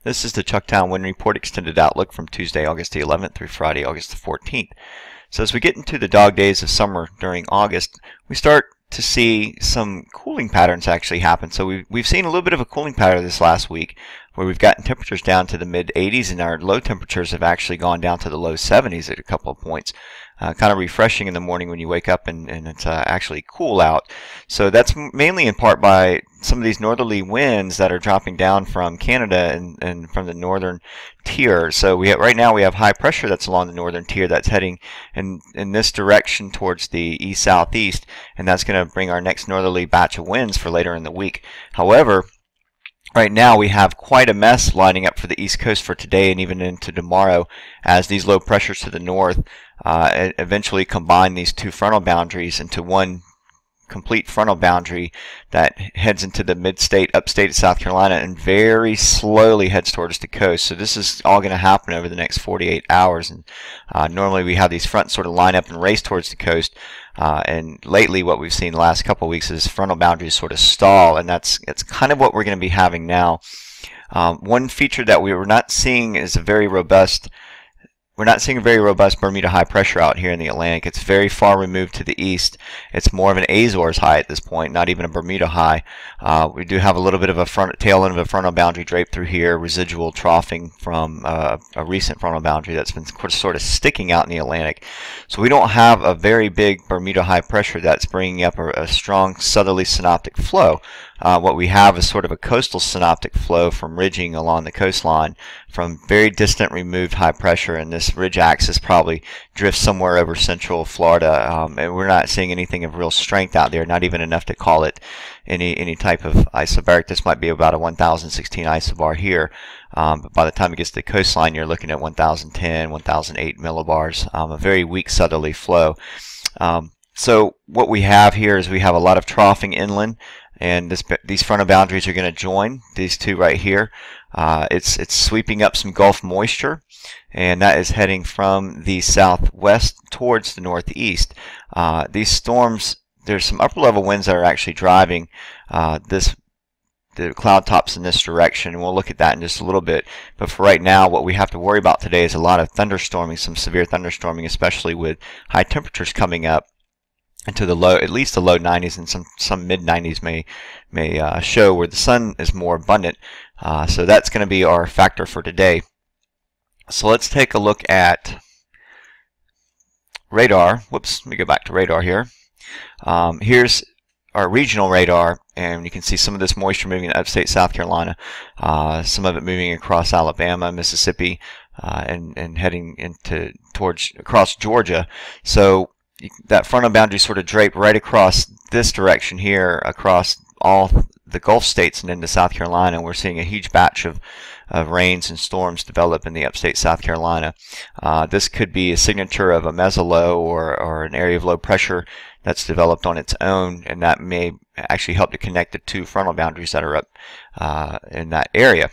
This is the Chucktown Wind Report Extended Outlook from Tuesday, August the 11th through Friday, August the 14th. So as we get into the dog days of summer during August, we start to see some cooling patterns actually happen. So we've seen a little bit of a cooling pattern this last week where we've gotten temperatures down to the mid 80s and our low temperatures have actually gone down to the low 70s at a couple of points. Kind of refreshing in the morning when you wake up and it's actually cool out. So that's mainly in part by some of these northerly winds that are dropping down from Canada and from the northern tier. So right now we have high pressure that's along the northern tier that's heading in this direction towards the east-southeast, and that's going to bring our next northerly batch of winds for later in the week. However, right now we have quite a mess lining up for the East Coast for today and even into tomorrow as these low pressures to the north eventually combine these two frontal boundaries into one complete frontal boundary that heads into the mid-state, upstate of South Carolina and very slowly heads towards the coast. So this is all going to happen over the next 48 hours. And normally we have these fronts sort of line up and race towards the coast. And lately what we've seen the last couple of weeks is frontal boundaries sort of stall, and that's kind of what we're going to be having now. One feature that we were not seeing is a very robust We're not seeing a very robust Bermuda high pressure out here in the Atlantic. It's very far removed to the east. It's more of an Azores high at this point, not even a Bermuda high. We do have a little bit of a tail end of a frontal boundary draped through here, residual troughing from a recent frontal boundary that's been sort of sticking out in the Atlantic. So we don't have a very big Bermuda high pressure that's bringing up a strong southerly synoptic flow. What we have is sort of a coastal synoptic flow from ridging along the coastline from very distant removed high pressure, and this ridge axis probably drifts somewhere over central Florida, and we're not seeing anything of real strength out there, not even enough to call it any type of isobaric. This might be about a 1016 isobar here, but by the time it gets to the coastline you're looking at 1010, 1008 millibars, a very weak southerly flow. So what we have here is we have a lot of troughing inland, and these frontal boundaries are going to join these two right here. It's sweeping up some Gulf moisture, and that is heading from the southwest towards the northeast. These storms, there's some upper level winds that are actually driving the cloud tops in this direction, and we'll look at that in just a little bit. But for right now, what we have to worry about today is a lot of thunderstorming, some severe thunderstorming, especially with high temperatures coming up into the low, at least the low 90s, and some mid 90s may show where the sun is more abundant. So that's going to be our factor for today. So let's take a look at radar. Whoops, let me go back to radar here. Here's our regional radar, and you can see some of this moisture moving in upstate South Carolina, some of it moving across Alabama, Mississippi, and heading towards across Georgia. So that frontal boundary sort of draped right across this direction here, across all the Gulf states and into South Carolina. We're seeing a huge batch of rains and storms develop in the upstate South Carolina. This could be a signature of a mesolow or an area of low pressure that's developed on its own, and that may actually help to connect the two frontal boundaries that are up in that area.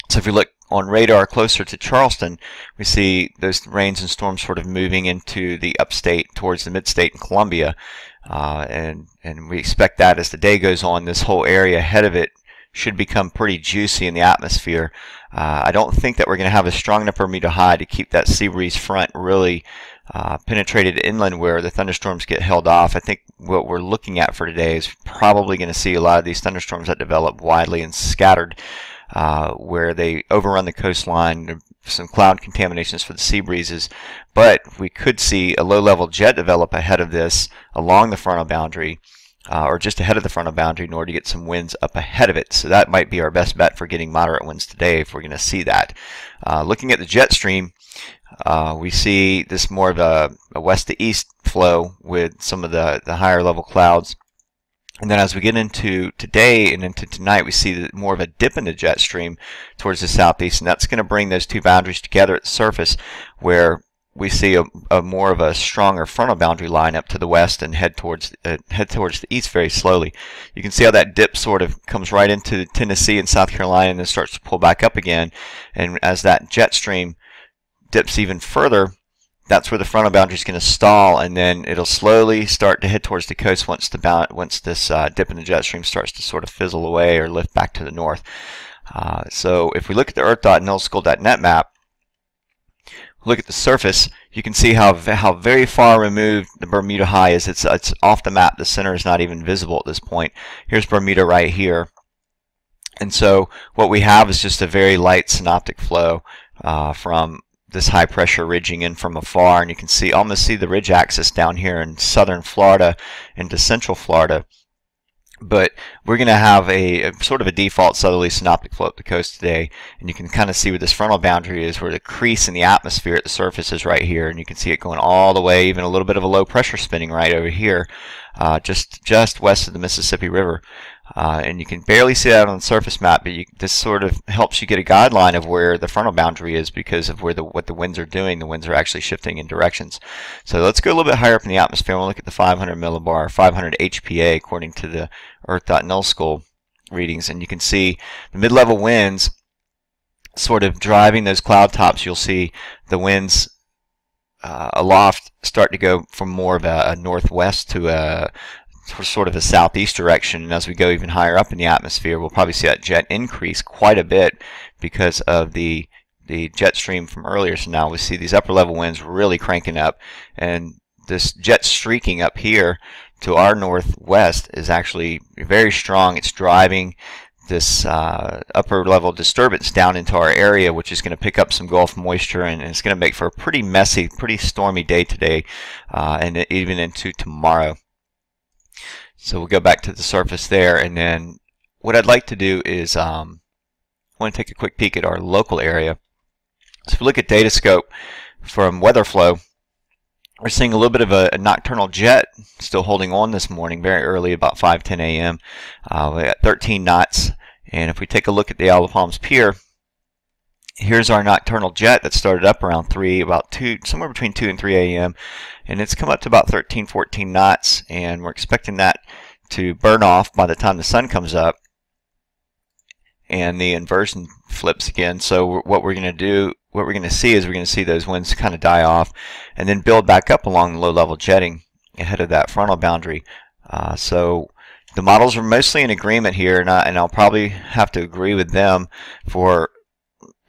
So if we look on radar closer to Charleston, we see those rains and storms sort of moving into the upstate towards the midstate and Columbia, and we expect that as the day goes on, this whole area ahead of it should become pretty juicy in the atmosphere. I don't think that we're going to have a strong enough Bermuda high to keep that sea breeze front really penetrated inland where the thunderstorms get held off. I think what we're looking at for today is probably going to see a lot of these thunderstorms that develop widely and scattered, where they overrun the coastline, some cloud contaminations for the sea breezes, but we could see a low-level jet develop ahead of this along the frontal boundary, or just ahead of the frontal boundary, in order to get some winds up ahead of it. So that might be our best bet for getting moderate winds today if we're going to see that. Looking at the jet stream, we see this more of a west to east flow with some of the higher level clouds. And then as we get into today and into tonight, we see more of a dip in the jet stream towards the southeast, and that's going to bring those two boundaries together at the surface, where we see a more of a stronger frontal boundary line up to the west and head towards the east very slowly. You can see how that dip sort of comes right into Tennessee and South Carolina and then starts to pull back up again. And as that jet stream dips even further, that's where the frontal boundary is going to stall, and then it'll slowly start to head towards the coast once this dip in the jet stream starts to sort of fizzle away or lift back to the north. So if we look at the earth.nullschool.net map, look at the surface, you can see how very far removed the Bermuda High is. It's off the map. The center is not even visible at this point. Here's Bermuda right here. And so what we have is just a very light synoptic flow from this high pressure ridging in from afar, and you can almost see the ridge axis down here in southern Florida into central Florida. But we're going to have a sort of a default southerly synoptic flow up the coast today, and you can kind of see where this frontal boundary is, where the crease in the atmosphere at the surface is right here, and you can see it going all the way, even a little bit of a low pressure spinning right over here, just west of the Mississippi River. And you can barely see that on the surface map, but this sort of helps you get a guideline of where the frontal boundary is because of where what the winds are doing. The winds are actually shifting in directions. So let's go a little bit higher up in the atmosphere. We'll look at the 500 millibar, 500 HPA according to the Earth.null readings, and you can see the mid-level winds sort of driving those cloud tops. You'll see the winds aloft start to go from more of a northwest to a sort of a southeast direction, and as we go even higher up in the atmosphere, we'll probably see that jet increase quite a bit because of the jet stream from earlier. So now we see these upper level winds really cranking up, and this jet streaking up here to our northwest is actually very strong. It's driving this upper level disturbance down into our area, which is going to pick up some Gulf moisture, and it's going to make for a pretty messy, pretty stormy day today, and even into tomorrow. So we'll go back to the surface there, and then what I'd like to do is I want to take a quick peek at our local area. So if we look at Datascope from WeatherFlow, we're seeing a little bit of a nocturnal jet still holding on this morning, very early, about 5:10 a.m. We got 13 knots, and if we take a look at the Isle of Palms Pier, here's our nocturnal jet that started up around 3, about 2, somewhere between 2 and 3 a.m. and it's come up to about 13, 14 knots, and we're expecting that to burn off by the time the sun comes up and the inversion flips again. So what we're going to do, what we're going to see is we're going to see those winds kind of die off and then build back up along the low-level jetting ahead of that frontal boundary. So the models are mostly in agreement here, and I'll probably have to agree with them for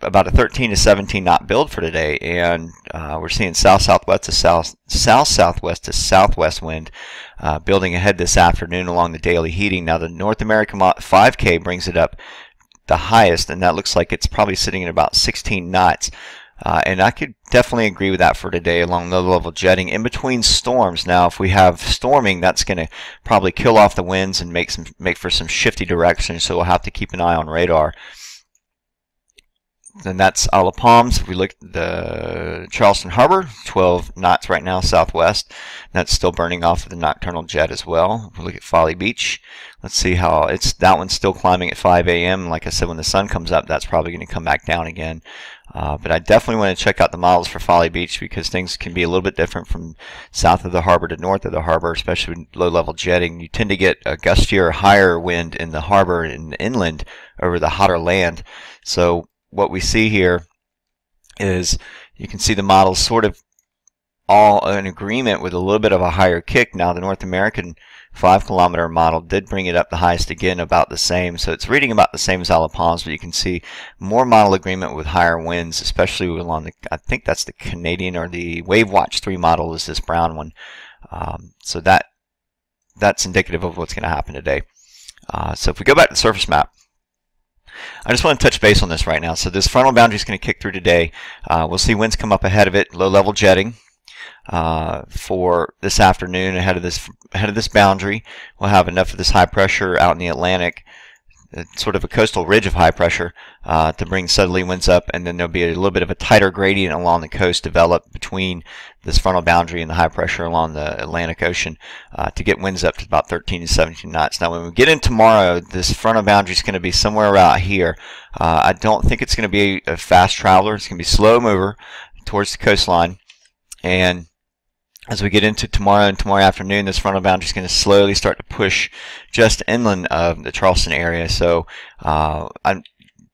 about a 13 to 17 knot build for today, and we're seeing south-southwest to south-southwest to southwest wind building ahead this afternoon along the daily heating. Now the North American 5K brings it up the highest, and that looks like it's probably sitting at about 16 knots. And I could definitely agree with that for today along low-level jetting in between storms. Now if we have storming, that's going to probably kill off the winds and make for some shifty directions, so we'll have to keep an eye on radar. Then that's Isle of Palms. If we look at the Charleston Harbor, 12 knots right now southwest. That's still burning off of the nocturnal jet as well. If we look at Folly Beach, let's see how that one's still climbing at 5 a.m. Like I said, when the sun comes up, that's probably going to come back down again. But I definitely want to check out the models for Folly Beach because things can be a little bit different from south of the harbor to north of the harbor, especially with low-level jetting. You tend to get a gustier, higher wind in the harbor and inland over the hotter land. So what we see here is you can see the models sort of all in agreement with a little bit of a higher kick. Now the North American 5-kilometer model did bring it up the highest again, about the same. So it's reading about the same as Isle of Palms, but you can see more model agreement with higher winds, especially along the, I think that's the Canadian or the Wave Watch 3 model is this brown one. So that's indicative of what's going to happen today. So if we go back to the surface map, I just want to touch base on this right now. So this frontal boundary is going to kick through today. We'll see winds come up ahead of it, low-level jetting for this afternoon ahead of this boundary. We'll have enough of this high pressure out in the Atlantic, sort of a coastal ridge of high pressure, to bring southerly winds up, and then there'll be a little bit of a tighter gradient along the coast develop between this frontal boundary and the high pressure along the Atlantic Ocean to get winds up to about 13 to 17 knots. Now when we get in tomorrow, this frontal boundary is going to be somewhere around here. I don't think it's going to be a fast traveler. It's going to be a slow mover towards the coastline, and as we get into tomorrow and tomorrow afternoon, this frontal boundary is going to slowly start to push just inland of the Charleston area. So I'm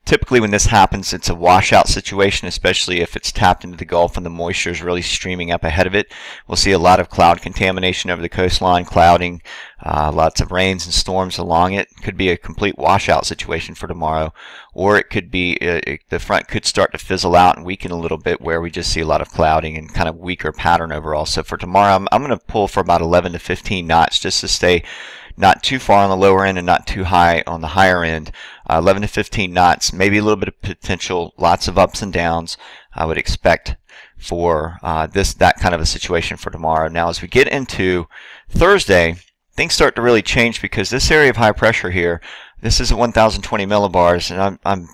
Typically when this happens, it's a washout situation, especially if it's tapped into the Gulf and the moisture is really streaming up ahead of it. We'll see a lot of cloud contamination over the coastline, clouding, lots of rains and storms along it. Could be a complete washout situation for tomorrow, or it could be the front could start to fizzle out and weaken a little bit, where we just see a lot of clouding and kind of weaker pattern overall. So for tomorrow, I'm going to pull for about 11 to 15 knots just to stay not too far on the lower end and not too high on the higher end. 11 to 15 knots, maybe a little bit of potential, lots of ups and downs I would expect for that kind of a situation for tomorrow. Now as we get into Thursday, things start to really change, because this area of high pressure here, this is at 1020 millibars, and I'm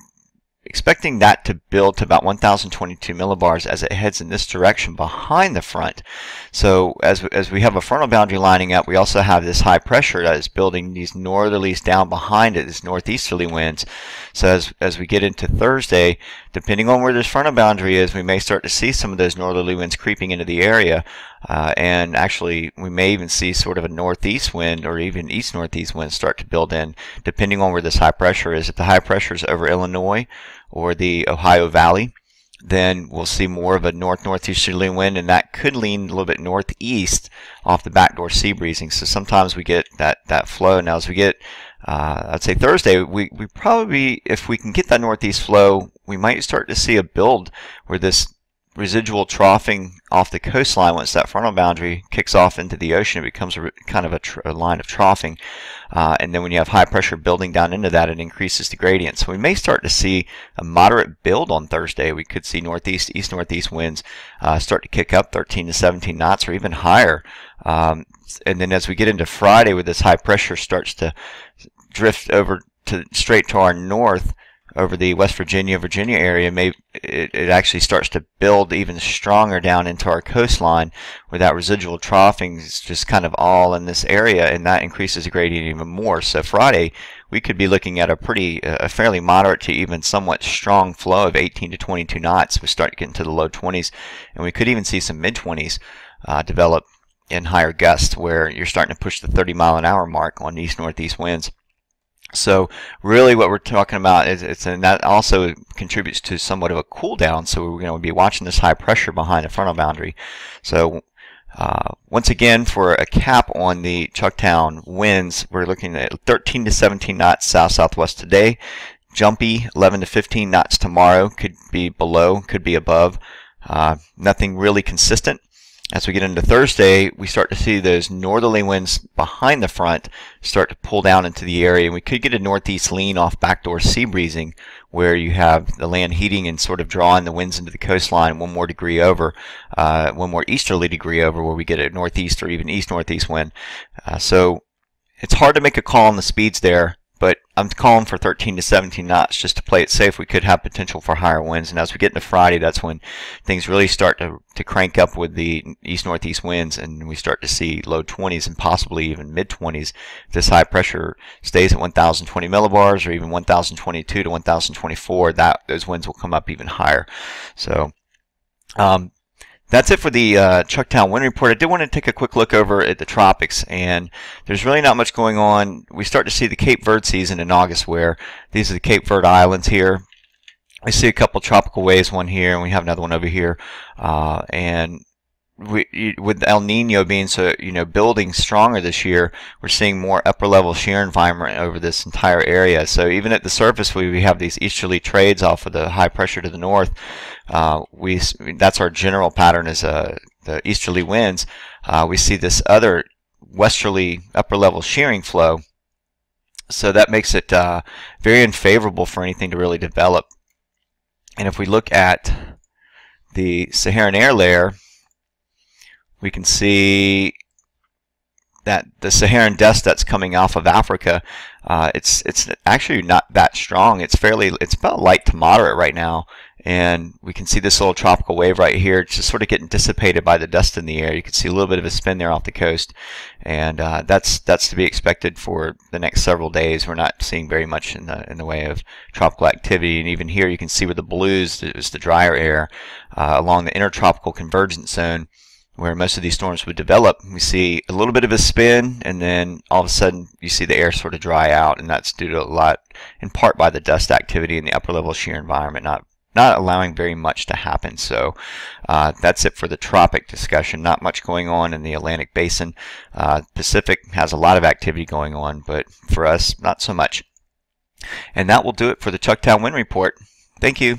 expecting that to build to about 1022 millibars as it heads in this direction behind the front. So as we have a frontal boundary lining up, we also have this high pressure that is building these northerlies down behind it, these northeasterly winds. So as we get into Thursday, depending on where this frontal boundary is, we may start to see some of those northerly winds creeping into the area. And actually, we may even see sort of a northeast wind or even east-northeast wind start to build in, depending on where this high pressure is. If the high pressure is over Illinois or the Ohio Valley, then we'll see more of a north-northeasterly wind, and that could lean a little bit northeast off the backdoor sea breezing. So sometimes we get that flow. Now as we get, I'd say Thursday, we probably, if we can get that northeast flow, we might start to see a build where this residual troughing off the coastline, once that frontal boundary kicks off into the ocean, it becomes kind of a line of troughing. And then when you have high pressure building down into that, it increases the gradient. So we may start to see a moderate build on Thursday. We could see northeast, east-northeast winds start to kick up 13 to 17 knots or even higher. And then as we get into Friday, where this high pressure starts to drift over to straight to our north, over the West Virginia area, it actually starts to build even stronger down into our coastline, where that residual troughing is just kind of all in this area, and that increases the gradient even more. So Friday, we could be looking at a fairly moderate to even somewhat strong flow of 18 to 22 knots. We start getting to the low 20s, and we could even see some mid-20s develop in higher gusts, where you're starting to push the 30-mile-an-hour mark on east-northeast winds. So really what we're talking about is, and that also contributes to somewhat of a cool down, so we're going to be watching this high pressure behind the frontal boundary. So once again, for a cap on the Chucktown winds, we're looking at 13 to 17 knots south-southwest today, jumpy 11 to 15 knots tomorrow, could be below, could be above, nothing really consistent. As we get into Thursday, we start to see those northerly winds behind the front start to pull down into the area, and we could get a northeast lean off backdoor sea breezing, where you have the land heating and sort of drawing the winds into the coastline one more degree over, one more easterly degree over, where we get a northeast or even east-northeast wind. So it's hard to make a call on the speeds there, but I'm calling for 13 to 17 knots just to play it safe. We could have potential for higher winds, and as we get into Friday, that's when things really start to crank up with the east-northeast winds, and we start to see low 20s and possibly even mid-20s. If this high pressure stays at 1020 millibars or even 1022 to 1024, those winds will come up even higher. So that's it for the Chucktown wind report. I did want to take a quick look over at the tropics, and there's really not much going on. We start to see the Cape Verde season in August, where these are the Cape Verde Islands here. We see a couple tropical waves, one here, and we have another one over here. And with El Nino being building stronger this year, we're seeing more upper level shear environment over this entire area. So even at the surface, we have these easterly trades off of the high pressure to the north. That's our general pattern, is the easterly winds. We see this other westerly upper level shearing flow, so that makes it very unfavorable for anything to really develop. And if we look at the Saharan air layer, we can see that the Saharan dust that's coming off of Africa, it's actually not that strong. It's about light to moderate right now, and we can see this little tropical wave right here. It's just sort of getting dissipated by the dust in the air. You can see a little bit of a spin there off the coast, and that's to be expected for the next several days. We're not seeing very much in the way of tropical activity, and even here you can see where the blues is the drier air along the intertropical convergence zone. where most of these storms would develop, we see a little bit of a spin, and then all of a sudden you see the air sort of dry out, and that's due to a lot, in part by the dust activity in the upper level shear environment not allowing very much to happen. So that's it for the tropic discussion. Not much going on in the Atlantic Basin. Pacific has a lot of activity going on, but for us, not so much. And that will do it for the Chucktown Wind Report. Thank you.